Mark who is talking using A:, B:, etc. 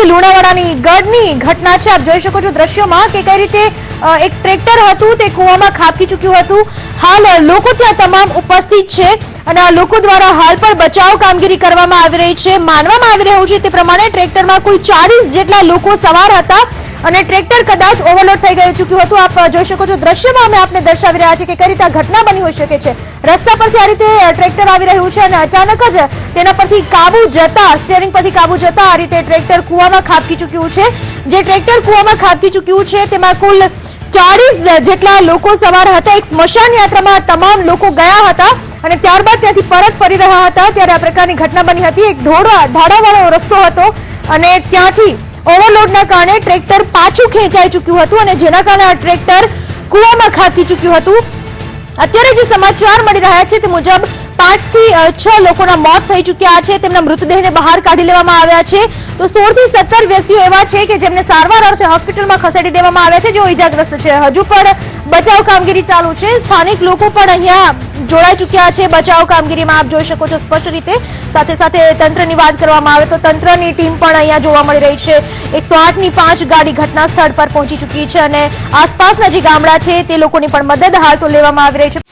A: લુણાવાડાની ગઢની ઘટના છે। આપ જોઈ શકો છો દ્રશ્યોમાં કે કઈ રીતે એક ટ્રેક્ટર હતું તે કૂવામાં ખાબકી ચૂક્યું હતું। હાલ લોકો ત્યાં તમામ ઉપસ્થિત છે અને આ લોકો દ્વારા હાલ પણ બચાવ કામગીરી કરવામાં આવી રહી છે। માનવામાં આવી રહ્યું છે તે પ્રમાણે ટ્રેક્ટરમાં કુલ 40 જેટલા લોકો સવાર હતા અને ટ્રેક્ટર કદાચ ઓવરલોડ થઈ ગયું ચૂક્યું હતું। આપ જોઈ શકો છો દ્રશ્યમાં અમે આપને દર્શાવી રહ્યા છે કે કઈ રીતે આ ઘટના બની હોઈ શકે છે। રસ્તા પરથી આ રીતે ટ્રેક્ટર આવી રહ્યું છે અને અચાનક જ તેના પરથી કાબુ જતા સ્ટીયરિંગ પરથી કાબુ જતા આ રીતે ટ્રેક્ટર કૂવામાં ખાબકી ચૂક્યું છે। જે ટ્રેક્ટર કૂવામાં ખાબકી ચૂક્યું છે તેમાં કુલ 40 જેટલા લોકો સવાર હતા। એક સ્મશાન યાત્રામાં તમામ લોકો ગયા હતા અને ત્યારબાદ ત્યાંથી પરત ફરી રહ્યા હતા ત્યારે આ પ્રકારની ઘટના બની હતી। એક ઢાળાવાળો રસ્તો હતો અને ત્યાંથી ઓવરલોડના કારણે ટ્રેક્ટર પાછું ખેંચાઈ ચૂક્યું હતું અને જેના કારણે આ ટ્રેક્ટર કૂવામાં ખાબકી ચૂક્યું હતું। અત્યારે જે સમાચાર મળી રહ્યા છે તે મુજબ 5 થી 6 લોકોના મોત થઈ ચૂક્યા છે। તેમના મૃતદેહને બહાર કાઢી લેવામાં આવ્યા છે તો 16 થી 17 વ્યક્તિઓ એવા છે કે જેમને સારવાર અર્થે હોસ્પિટલમાં ખસેડી દેવામાં આવ્યા છે જેઓ ઈજાગ્રસ્ત છે। હજુ પણ બચાવ કામગીરી ચાલુ છે। સ્થાનિક લોકો પણ અહીંયા જોડાઈ ચૂક્યા છે બચાવ કામગીરીમાં। આપ જોઈ શકો છો સ્પષ્ટ રીતે। સાથે સાથે તંત્રની વાત કરવામાં આવે તો તંત્રની ટીમ પણ અહીંયા જોવા મળી રહી છે। 108 ની 5 ગાડી ઘટના સ્થળ પર પહોંચી ચૂકી છે અને આસપાસના જે ગામડા છે તે લોકોની પણ મદદ હાલ તો લેવામાં આવી રહી છે।